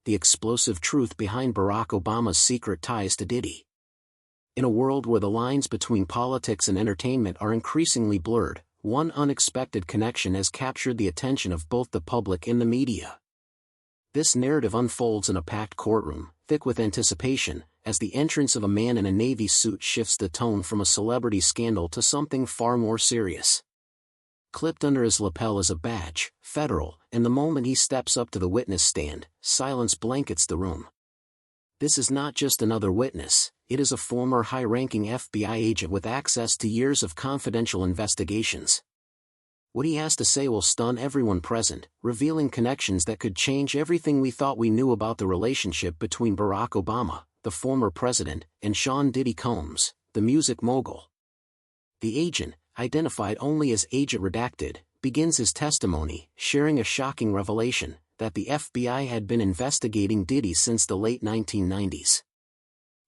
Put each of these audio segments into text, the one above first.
the explosive truth behind Barack Obama's secret ties to Diddy. In a world where the lines between politics and entertainment are increasingly blurred, one unexpected connection has captured the attention of both the public and the media. This narrative unfolds in a packed courtroom, thick with anticipation, as the entrance of a man in a navy suit shifts the tone from a celebrity scandal to something far more serious. Clipped under his lapel is a badge, federal, and the moment he steps up to the witness stand, silence blankets the room. This is not just another witness, it is a former high-ranking FBI agent with access to years of confidential investigations. What he has to say will stun everyone present, revealing connections that could change everything we thought we knew about the relationship between Barack Obama, the former president, and Sean Diddy Combs, the music mogul. The agent, identified only as Agent Redacted, begins his testimony, sharing a shocking revelation, that the FBI had been investigating Diddy since the late 1990s.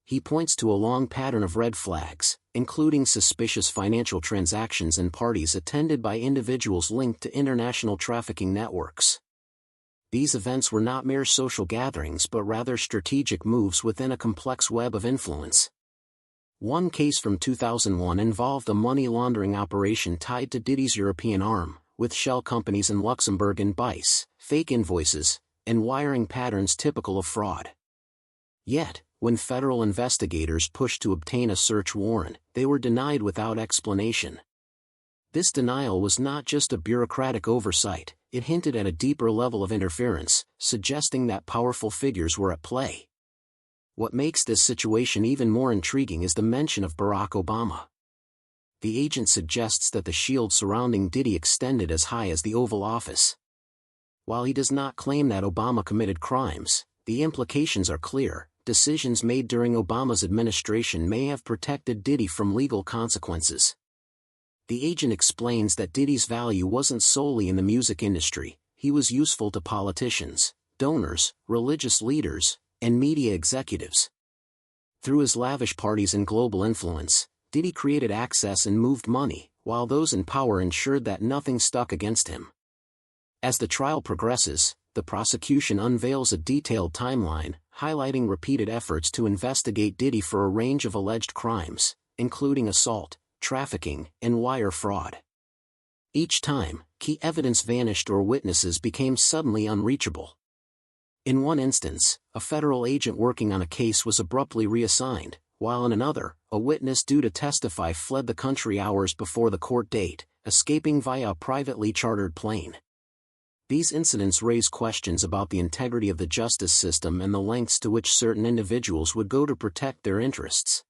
He points to a long pattern of red flags, including suspicious financial transactions and parties attended by individuals linked to international trafficking networks. These events were not mere social gatherings but rather strategic moves within a complex web of influence. One case from 2001 involved a money laundering operation tied to Diddy's European arm, with shell companies in Luxembourg and Bice, fake invoices, and wiring patterns typical of fraud. Yet, when federal investigators pushed to obtain a search warrant, they were denied without explanation. This denial was not just a bureaucratic oversight, it hinted at a deeper level of interference, suggesting that powerful figures were at play. What makes this situation even more intriguing is the mention of Barack Obama. The agent suggests that the shield surrounding Diddy extended as high as the Oval Office. While he does not claim that Obama committed crimes, the implications are clear. Decisions made during Obama's administration may have protected Diddy from legal consequences. The agent explains that Diddy's value wasn't solely in the music industry, he was useful to politicians, donors, religious leaders, and media executives. Through his lavish parties and global influence, Diddy created access and moved money, while those in power ensured that nothing stuck against him. As the trial progresses, the prosecution unveils a detailed timeline, highlighting repeated efforts to investigate Diddy for a range of alleged crimes, including assault, trafficking, and wire fraud. Each time, key evidence vanished or witnesses became suddenly unreachable. In one instance, a federal agent working on a case was abruptly reassigned, while in another, a witness due to testify fled the country hours before the court date, escaping via a privately chartered plane. These incidents raise questions about the integrity of the justice system and the lengths to which certain individuals would go to protect their interests.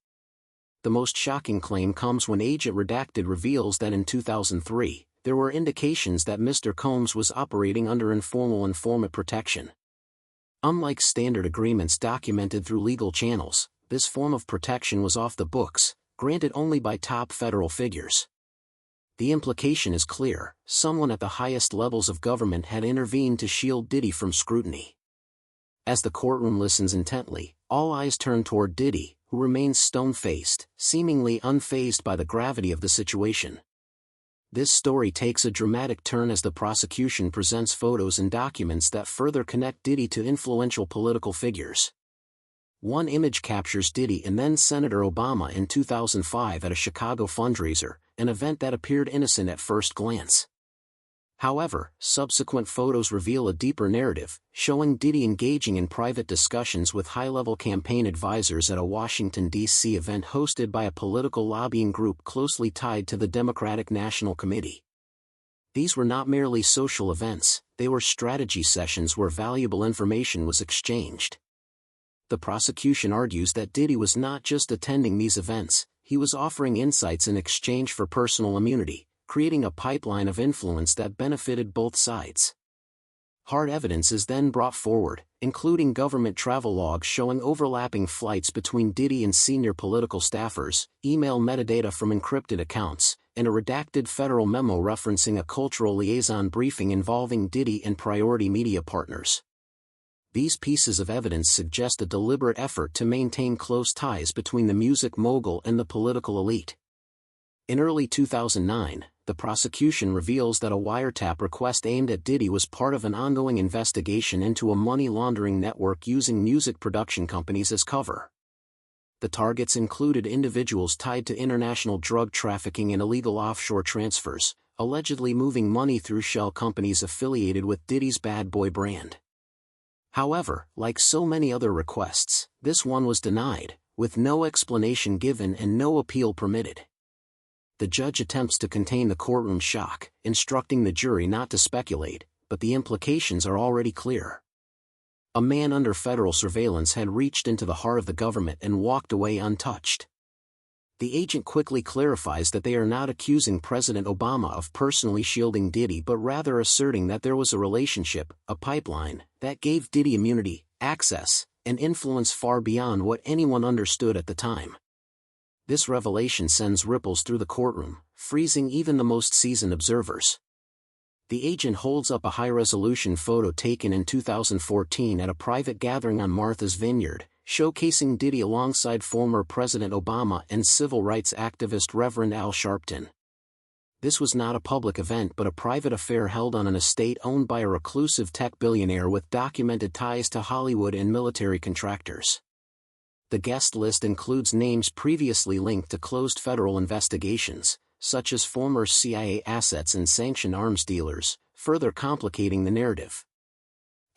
The most shocking claim comes when Agent Redacted reveals that in 2003, there were indications that Mr. Combs was operating under informal informant protection. Unlike standard agreements documented through legal channels, this form of protection was off the books, granted only by top federal figures. The implication is clear: someone at the highest levels of government had intervened to shield Diddy from scrutiny. As the courtroom listens intently, all eyes turn toward Diddy, who remains stone-faced, seemingly unfazed by the gravity of the situation. This story takes a dramatic turn as the prosecution presents photos and documents that further connect Diddy to influential political figures. One image captures Diddy and then Senator Obama in 2005 at a Chicago fundraiser, an event that appeared innocent at first glance. However, subsequent photos reveal a deeper narrative, showing Diddy engaging in private discussions with high-level campaign advisors at a Washington, D.C. event hosted by a political lobbying group closely tied to the Democratic National Committee. These were not merely social events, they were strategy sessions where valuable information was exchanged. The prosecution argues that Diddy was not just attending these events, he was offering insights in exchange for personal immunity, creating a pipeline of influence that benefited both sides. Hard evidence is then brought forward, including government travel logs showing overlapping flights between Diddy and senior political staffers, email metadata from encrypted accounts, and a redacted federal memo referencing a cultural liaison briefing involving Diddy and priority media partners. These pieces of evidence suggest a deliberate effort to maintain close ties between the music mogul and the political elite. In early 2009, the prosecution reveals that a wiretap request aimed at Diddy was part of an ongoing investigation into a money laundering network using music production companies as cover. The targets included individuals tied to international drug trafficking and illegal offshore transfers, allegedly moving money through shell companies affiliated with Diddy's Bad Boy brand. However, like so many other requests, this one was denied, with no explanation given and no appeal permitted. The judge attempts to contain the courtroom shock, instructing the jury not to speculate, but the implications are already clear. A man under federal surveillance had reached into the heart of the government and walked away untouched. The agent quickly clarifies that they are not accusing President Obama of personally shielding Diddy but rather asserting that there was a relationship, a pipeline, that gave Diddy immunity, access, and influence far beyond what anyone understood at the time. This revelation sends ripples through the courtroom, freezing even the most seasoned observers. The agent holds up a high-resolution photo taken in 2014 at a private gathering on Martha's Vineyard, showcasing Diddy alongside former President Obama and civil rights activist Reverend Al Sharpton. This was not a public event but a private affair held on an estate owned by a reclusive tech billionaire with documented ties to Hollywood and military contractors. The guest list includes names previously linked to closed federal investigations, such as former CIA assets and sanctioned arms dealers, further complicating the narrative.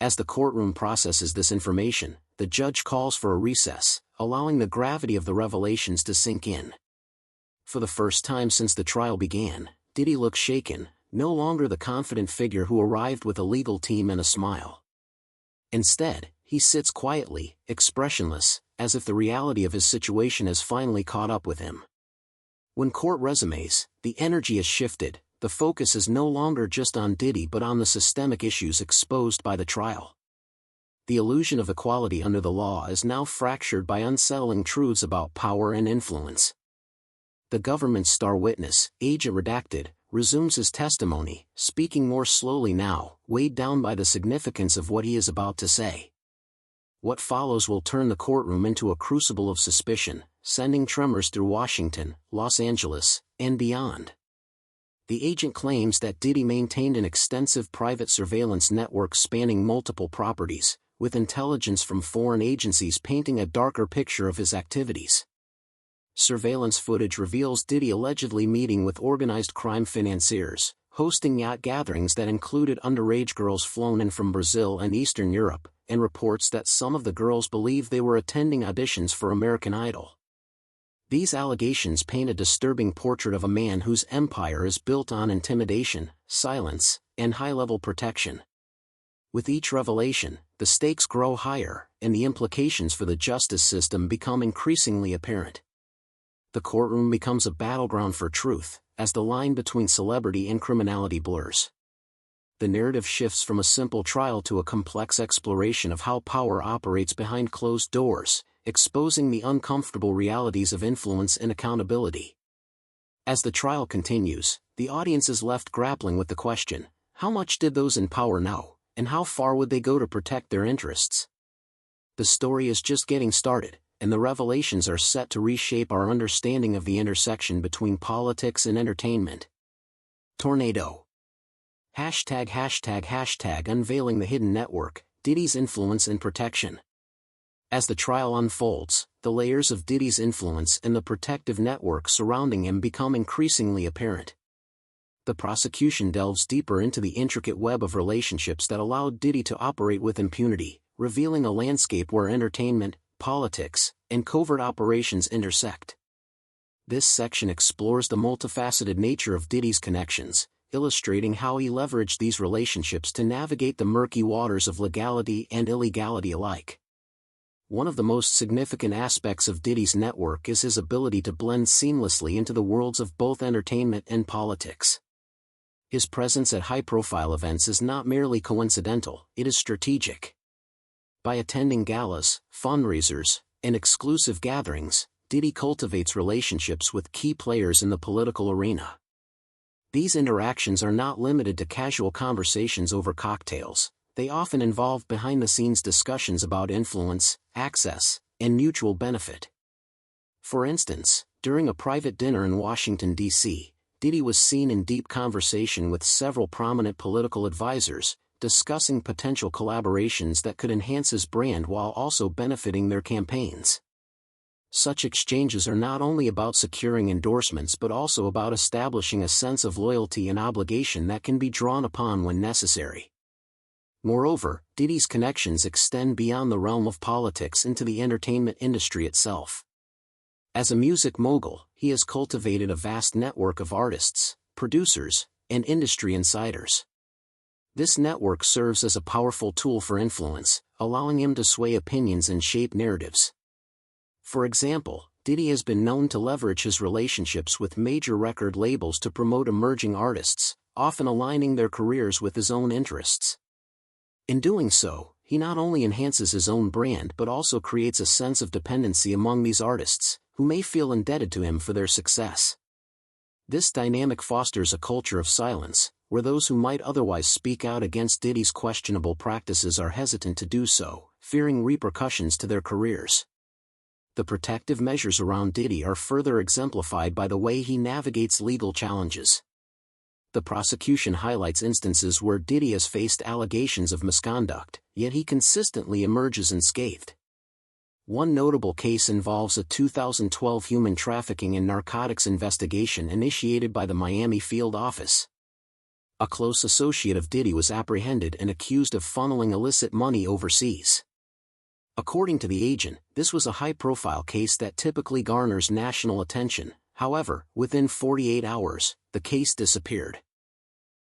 As the courtroom processes this information, the judge calls for a recess, allowing the gravity of the revelations to sink in. For the first time since the trial began, Diddy looks shaken, no longer the confident figure who arrived with a legal team and a smile. Instead, he sits quietly, expressionless, as if the reality of his situation has finally caught up with him. When court resumes, the energy is shifted, the focus is no longer just on Diddy but on the systemic issues exposed by the trial. The illusion of equality under the law is now fractured by unsettling truths about power and influence. The government's star witness, Agent Redacted, resumes his testimony, speaking more slowly now, weighed down by the significance of what he is about to say. What follows will turn the courtroom into a crucible of suspicion, sending tremors through Washington, Los Angeles, and beyond. The agent claims that Diddy maintained an extensive private surveillance network spanning multiple properties, with intelligence from foreign agencies painting a darker picture of his activities. Surveillance footage reveals Diddy allegedly meeting with organized crime financiers, hosting yacht gatherings that included underage girls flown in from Brazil and Eastern Europe, and reports that some of the girls believed they were attending auditions for American Idol. These allegations paint a disturbing portrait of a man whose empire is built on intimidation, silence, and high-level protection. With each revelation, the stakes grow higher, and the implications for the justice system become increasingly apparent. The courtroom becomes a battleground for truth, as the line between celebrity and criminality blurs. The narrative shifts from a simple trial to a complex exploration of how power operates behind closed doors, exposing the uncomfortable realities of influence and accountability. As the trial continues, the audience is left grappling with the question, how much did those in power know, and how far would they go to protect their interests? The story is just getting started, and the revelations are set to reshape our understanding of the intersection between politics and entertainment. Tornado. #### Unveiling the Hidden Network, Diddy's Influence and Protection. As the trial unfolds, the layers of Diddy's influence and the protective network surrounding him become increasingly apparent. The prosecution delves deeper into the intricate web of relationships that allowed Diddy to operate with impunity, revealing a landscape where entertainment, politics, and covert operations intersect. This section explores the multifaceted nature of Diddy's connections, illustrating how he leveraged these relationships to navigate the murky waters of legality and illegality alike. One of the most significant aspects of Diddy's network is his ability to blend seamlessly into the worlds of both entertainment and politics. His presence at high-profile events is not merely coincidental, it is strategic. By attending galas, fundraisers, and exclusive gatherings, Diddy cultivates relationships with key players in the political arena. These interactions are not limited to casual conversations over cocktails, they often involve behind-the-scenes discussions about influence, access, and mutual benefit. For instance, during a private dinner in Washington, D.C., Diddy was seen in deep conversation with several prominent political advisors, discussing potential collaborations that could enhance his brand while also benefiting their campaigns. Such exchanges are not only about securing endorsements but also about establishing a sense of loyalty and obligation that can be drawn upon when necessary. Moreover, Diddy's connections extend beyond the realm of politics into the entertainment industry itself. As a music mogul, he has cultivated a vast network of artists, producers, and industry insiders. This network serves as a powerful tool for influence, allowing him to sway opinions and shape narratives. For example, Diddy has been known to leverage his relationships with major record labels to promote emerging artists, often aligning their careers with his own interests. In doing so, he not only enhances his own brand but also creates a sense of dependency among these artists, who may feel indebted to him for their success. This dynamic fosters a culture of silence, where those who might otherwise speak out against Diddy's questionable practices are hesitant to do so, fearing repercussions to their careers. The protective measures around Diddy are further exemplified by the way he navigates legal challenges. The prosecution highlights instances where Diddy has faced allegations of misconduct, yet he consistently emerges unscathed. One notable case involves a 2012 human trafficking and narcotics investigation initiated by the Miami field office. A close associate of Diddy was apprehended and accused of funneling illicit money overseas. According to the agent, this was a high-profile case that typically garners national attention. However, within 48 hours, the case disappeared.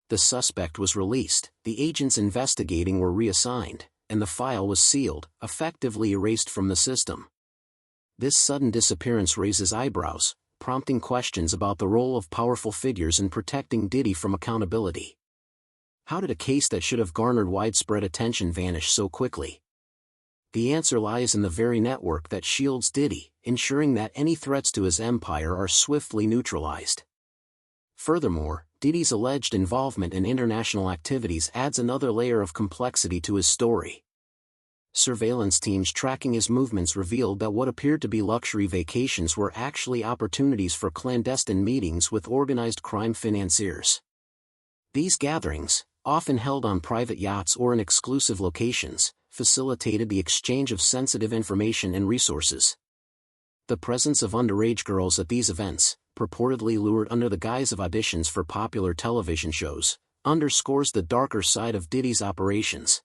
The suspect was released, the agents investigating were reassigned, and the file was sealed, effectively erased from the system. This sudden disappearance raises eyebrows, prompting questions about the role of powerful figures in protecting Diddy from accountability. How did a case that should have garnered widespread attention vanish so quickly? The answer lies in the very network that shields Diddy, ensuring that any threats to his empire are swiftly neutralized. Furthermore, Diddy's alleged involvement in international activities adds another layer of complexity to his story. Surveillance teams tracking his movements revealed that what appeared to be luxury vacations were actually opportunities for clandestine meetings with organized crime financiers. These gatherings, often held on private yachts or in exclusive locations, facilitated the exchange of sensitive information and resources. The presence of underage girls at these events, purportedly lured under the guise of auditions for popular television shows, underscores the darker side of Diddy's operations.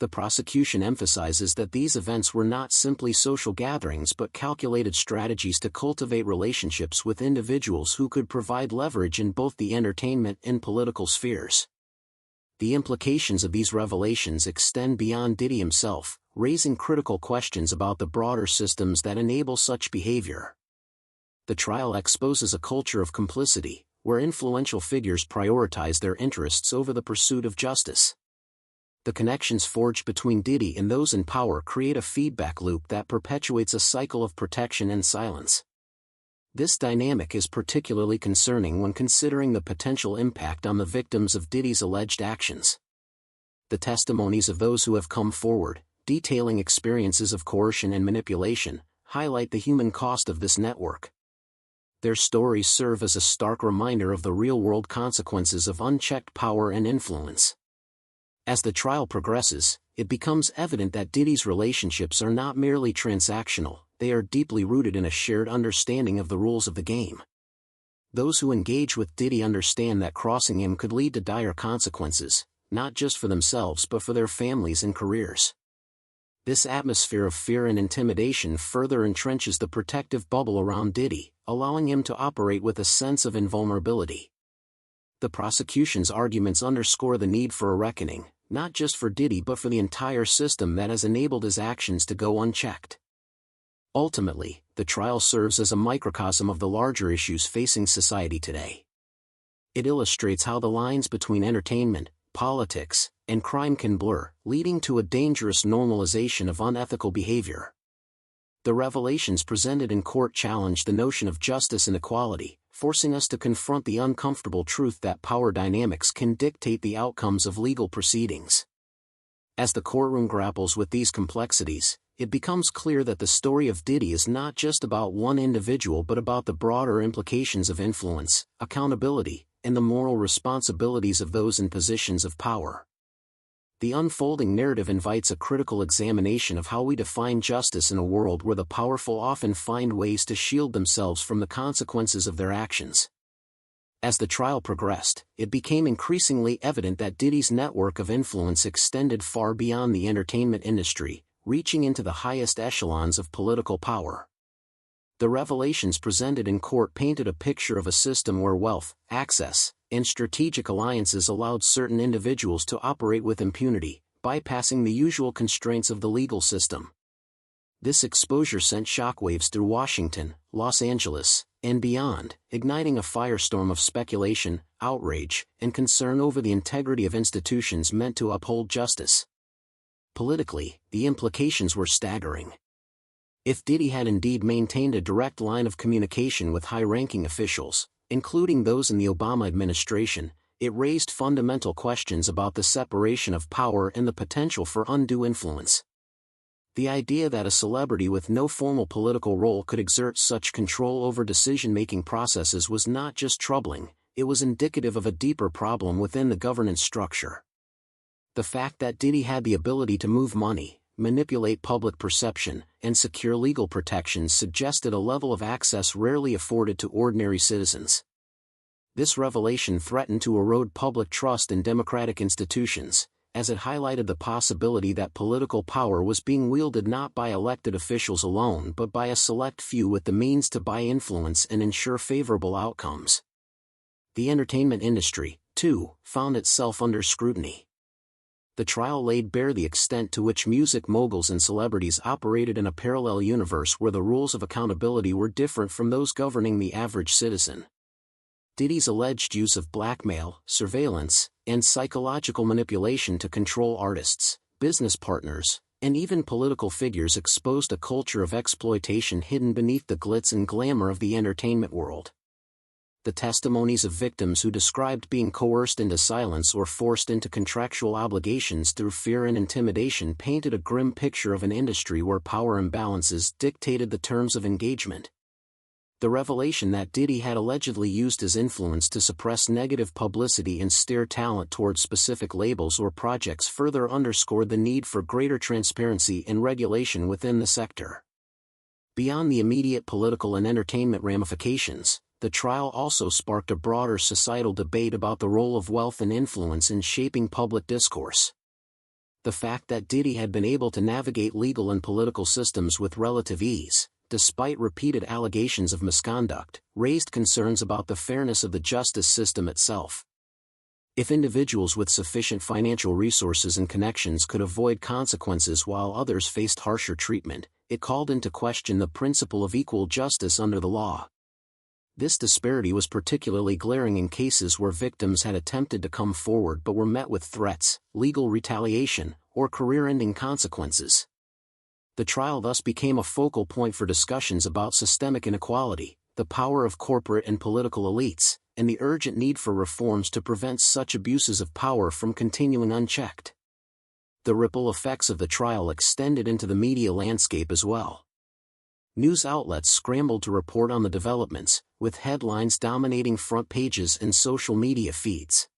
The prosecution emphasizes that these events were not simply social gatherings but calculated strategies to cultivate relationships with individuals who could provide leverage in both the entertainment and political spheres. The implications of these revelations extend beyond Diddy himself, raising critical questions about the broader systems that enable such behavior. The trial exposes a culture of complicity, where influential figures prioritize their interests over the pursuit of justice. The connections forged between Diddy and those in power create a feedback loop that perpetuates a cycle of protection and silence. This dynamic is particularly concerning when considering the potential impact on the victims of Diddy's alleged actions. The testimonies of those who have come forward, detailing experiences of coercion and manipulation, highlight the human cost of this network. Their stories serve as a stark reminder of the real-world consequences of unchecked power and influence. As the trial progresses, it becomes evident that Diddy's relationships are not merely transactional, they are deeply rooted in a shared understanding of the rules of the game. Those who engage with Diddy understand that crossing him could lead to dire consequences, not just for themselves but for their families and careers. This atmosphere of fear and intimidation further entrenches the protective bubble around Diddy, allowing him to operate with a sense of invulnerability. The prosecution's arguments underscore the need for a reckoning, not just for Diddy but for the entire system that has enabled his actions to go unchecked. Ultimately, the trial serves as a microcosm of the larger issues facing society today. It illustrates how the lines between entertainment, politics, and crime can blur, leading to a dangerous normalization of unethical behavior. The revelations presented in court challenge the notion of justice and equality, forcing us to confront the uncomfortable truth that power dynamics can dictate the outcomes of legal proceedings. As the courtroom grapples with these complexities, it becomes clear that the story of Diddy is not just about one individual but about the broader implications of influence, accountability, and the moral responsibilities of those in positions of power. The unfolding narrative invites a critical examination of how we define justice in a world where the powerful often find ways to shield themselves from the consequences of their actions. As the trial progressed, it became increasingly evident that Diddy's network of influence extended far beyond the entertainment industry, reaching into the highest echelons of political power. The revelations presented in court painted a picture of a system where wealth, access, and strategic alliances allowed certain individuals to operate with impunity, bypassing the usual constraints of the legal system. This exposure sent shockwaves through Washington, Los Angeles, and beyond, igniting a firestorm of speculation, outrage, and concern over the integrity of institutions meant to uphold justice. Politically, the implications were staggering. If Diddy had indeed maintained a direct line of communication with high-ranking officials, including those in the Obama administration, it raised fundamental questions about the separation of power and the potential for undue influence. The idea that a celebrity with no formal political role could exert such control over decision-making processes was not just troubling, it was indicative of a deeper problem within the governance structure. The fact that Diddy had the ability to move money, manipulate public perception, and secure legal protections suggested a level of access rarely afforded to ordinary citizens. This revelation threatened to erode public trust in democratic institutions, as it highlighted the possibility that political power was being wielded not by elected officials alone but by a select few with the means to buy influence and ensure favorable outcomes. The entertainment industry, too, found itself under scrutiny. The trial laid bare the extent to which music moguls and celebrities operated in a parallel universe where the rules of accountability were different from those governing the average citizen. Diddy's alleged use of blackmail, surveillance, and psychological manipulation to control artists, business partners, and even political figures exposed a culture of exploitation hidden beneath the glitz and glamour of the entertainment world. The testimonies of victims who described being coerced into silence or forced into contractual obligations through fear and intimidation painted a grim picture of an industry where power imbalances dictated the terms of engagement. The revelation that Diddy had allegedly used his influence to suppress negative publicity and steer talent towards specific labels or projects further underscored the need for greater transparency and regulation within the sector. Beyond the immediate political and entertainment ramifications, the trial also sparked a broader societal debate about the role of wealth and influence in shaping public discourse. The fact that Diddy had been able to navigate legal and political systems with relative ease, despite repeated allegations of misconduct, raised concerns about the fairness of the justice system itself. If individuals with sufficient financial resources and connections could avoid consequences while others faced harsher treatment, it called into question the principle of equal justice under the law. This disparity was particularly glaring in cases where victims had attempted to come forward but were met with threats, legal retaliation, or career-ending consequences. The trial thus became a focal point for discussions about systemic inequality, the power of corporate and political elites, and the urgent need for reforms to prevent such abuses of power from continuing unchecked. The ripple effects of the trial extended into the media landscape as well. News outlets scrambled to report on the developments, with headlines dominating front pages and social media feeds.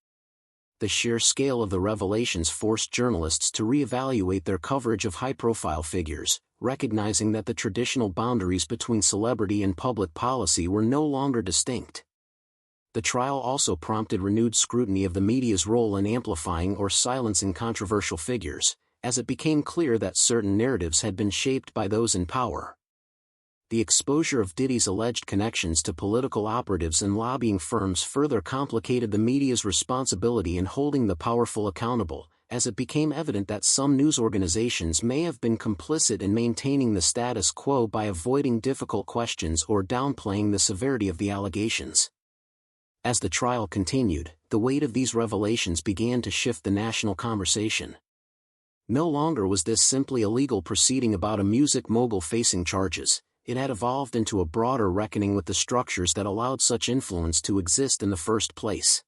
The sheer scale of the revelations forced journalists to reevaluate their coverage of high-profile figures, recognizing that the traditional boundaries between celebrity and public policy were no longer distinct. The trial also prompted renewed scrutiny of the media's role in amplifying or silencing controversial figures, as it became clear that certain narratives had been shaped by those in power. The exposure of Diddy's alleged connections to political operatives and lobbying firms further complicated the media's responsibility in holding the powerful accountable, as it became evident that some news organizations may have been complicit in maintaining the status quo by avoiding difficult questions or downplaying the severity of the allegations. As the trial continued, the weight of these revelations began to shift the national conversation. No longer was this simply a legal proceeding about a music mogul facing charges. It had evolved into a broader reckoning with the structures that allowed such influence to exist in the first place.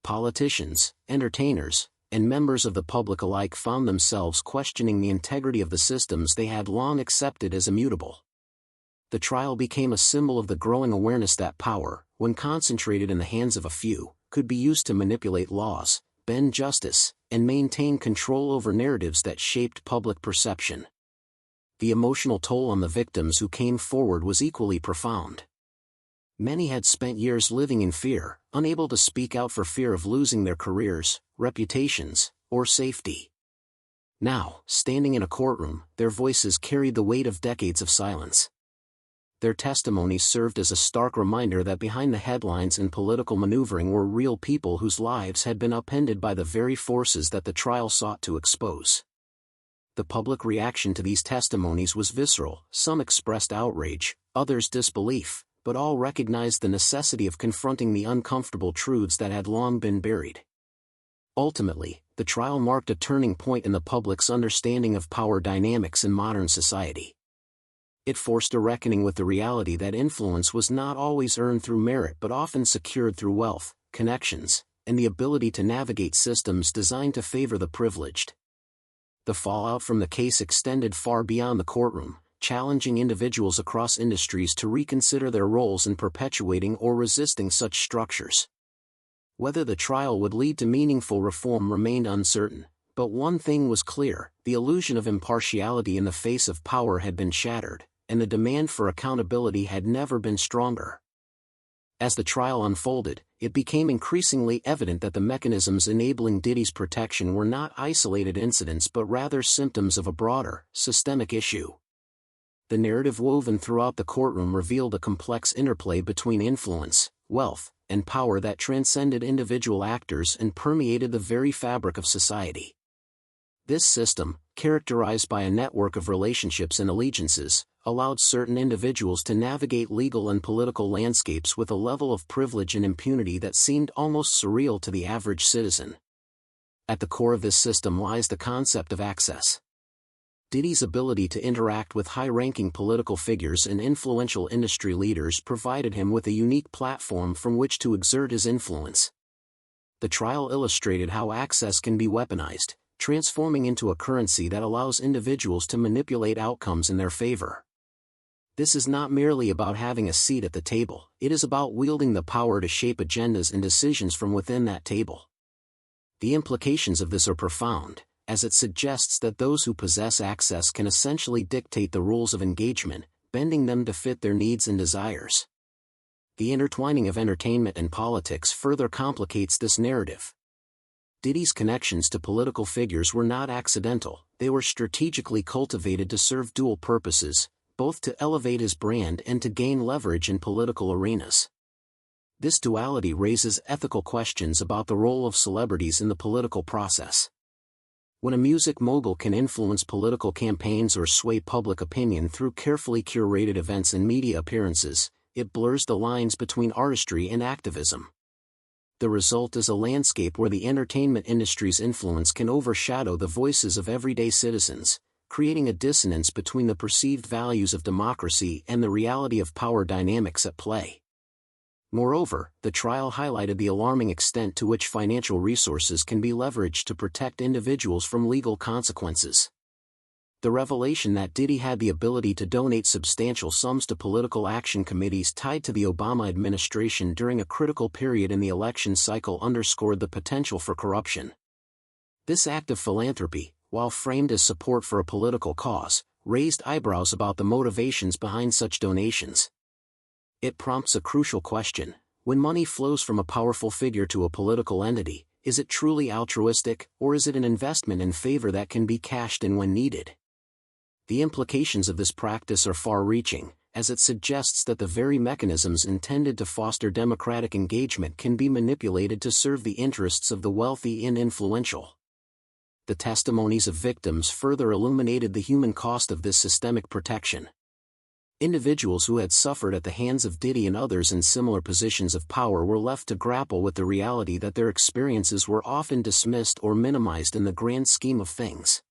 Politicians, entertainers, and members of the public alike found themselves questioning the integrity of the systems they had long accepted as immutable. The trial became a symbol of the growing awareness that power, when concentrated in the hands of a few, could be used to manipulate laws, bend justice, and maintain control over narratives that shaped public perception. The emotional toll on the victims who came forward was equally profound. Many had spent years living in fear, unable to speak out for fear of losing their careers, reputations, or safety. Now, standing in a courtroom, their voices carried the weight of decades of silence. Their testimonies served as a stark reminder that behind the headlines and political maneuvering were real people whose lives had been upended by the very forces that the trial sought to expose. The public reaction to these testimonies was visceral. Some expressed outrage, others disbelief, but all recognized the necessity of confronting the uncomfortable truths that had long been buried. Ultimately, the trial marked a turning point in the public's understanding of power dynamics in modern society. It forced a reckoning with the reality that influence was not always earned through merit but often secured through wealth, connections, and the ability to navigate systems designed to favor the privileged. The fallout from the case extended far beyond the courtroom, challenging individuals across industries to reconsider their roles in perpetuating or resisting such structures. Whether the trial would lead to meaningful reform remained uncertain, but one thing was clear: the illusion of impartiality in the face of power had been shattered, and the demand for accountability had never been stronger. As the trial unfolded, it became increasingly evident that the mechanisms enabling Diddy's protection were not isolated incidents but rather symptoms of a broader, systemic issue. The narrative woven throughout the courtroom revealed a complex interplay between influence, wealth, and power that transcended individual actors and permeated the very fabric of society. This system, characterized by a network of relationships and allegiances, allowed certain individuals to navigate legal and political landscapes with a level of privilege and impunity that seemed almost surreal to the average citizen. At the core of this system lies the concept of access. Diddy's ability to interact with high-ranking political figures and influential industry leaders provided him with a unique platform from which to exert his influence. The trial illustrated how access can be weaponized, transforming into a currency that allows individuals to manipulate outcomes in their favor. This is not merely about having a seat at the table, it is about wielding the power to shape agendas and decisions from within that table. The implications of this are profound, as it suggests that those who possess access can essentially dictate the rules of engagement, bending them to fit their needs and desires. The intertwining of entertainment and politics further complicates this narrative. Diddy's connections to political figures were not accidental, they were strategically cultivated to serve dual purposes, both to elevate his brand and to gain leverage in political arenas. This duality raises ethical questions about the role of celebrities in the political process. When a music mogul can influence political campaigns or sway public opinion through carefully curated events and media appearances, it blurs the lines between artistry and activism. The result is a landscape where the entertainment industry's influence can overshadow the voices of everyday citizens, creating a dissonance between the perceived values of democracy and the reality of power dynamics at play. Moreover, the trial highlighted the alarming extent to which financial resources can be leveraged to protect individuals from legal consequences. The revelation that Diddy had the ability to donate substantial sums to political action committees tied to the Obama administration during a critical period in the election cycle underscored the potential for corruption. This act of philanthropy, while framed as support for a political cause, raised eyebrows about the motivations behind such donations. It prompts a crucial question: when money flows from a powerful figure to a political entity, is it truly altruistic, or is it an investment in favor that can be cashed in when needed? The implications of this practice are far-reaching, as it suggests that the very mechanisms intended to foster democratic engagement can be manipulated to serve the interests of the wealthy and influential. The testimonies of victims further illuminated the human cost of this systemic protection. Individuals who had suffered at the hands of Diddy and others in similar positions of power were left to grapple with the reality that their experiences were often dismissed or minimized in the grand scheme of things.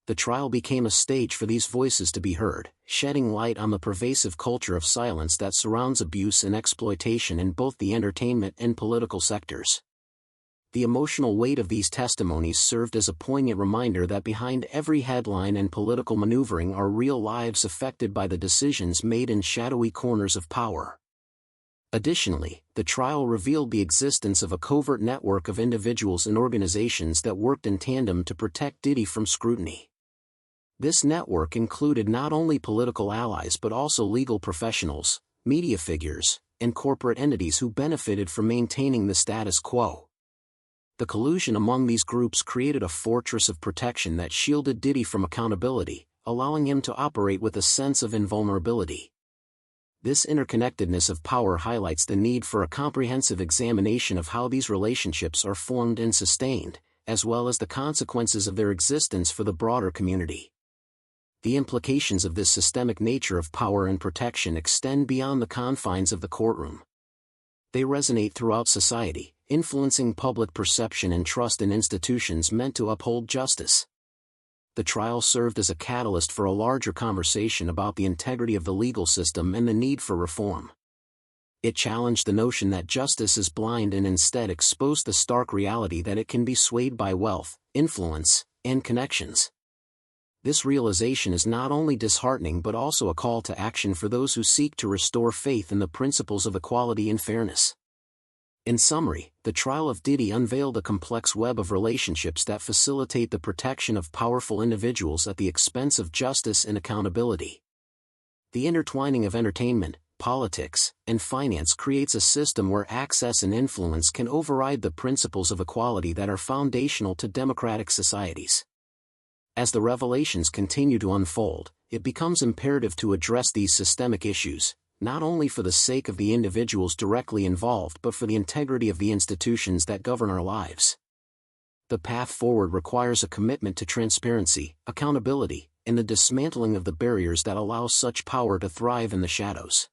The trial became a stage for these voices to be heard, shedding light on the pervasive culture of silence that surrounds abuse and exploitation in both the entertainment and political sectors. The emotional weight of these testimonies served as a poignant reminder that behind every headline and political maneuvering are real lives affected by the decisions made in shadowy corners of power. Additionally, the trial revealed the existence of a covert network of individuals and organizations that worked in tandem to protect Diddy from scrutiny. This network included not only political allies but also legal professionals, media figures, and corporate entities who benefited from maintaining the status quo. The collusion among these groups created a fortress of protection that shielded Diddy from accountability, allowing him to operate with a sense of invulnerability. This interconnectedness of power highlights the need for a comprehensive examination of how these relationships are formed and sustained, as well as the consequences of their existence for the broader community. The implications of this systemic nature of power and protection extend beyond the confines of the courtroom. They resonate throughout society, influencing public perception and trust in institutions meant to uphold justice. The trial served as a catalyst for a larger conversation about the integrity of the legal system and the need for reform. It challenged the notion that justice is blind and instead exposed the stark reality that it can be swayed by wealth, influence, and connections. This realization is not only disheartening but also a call to action for those who seek to restore faith in the principles of equality and fairness. In summary, the trial of Diddy unveiled a complex web of relationships that facilitate the protection of powerful individuals at the expense of justice and accountability. The intertwining of entertainment, politics, and finance creates a system where access and influence can override the principles of equality that are foundational to democratic societies. As the revelations continue to unfold, it becomes imperative to address these systemic issues, not only for the sake of the individuals directly involved but for the integrity of the institutions that govern our lives. The path forward requires a commitment to transparency, accountability, and the dismantling of the barriers that allow such power to thrive in the shadows.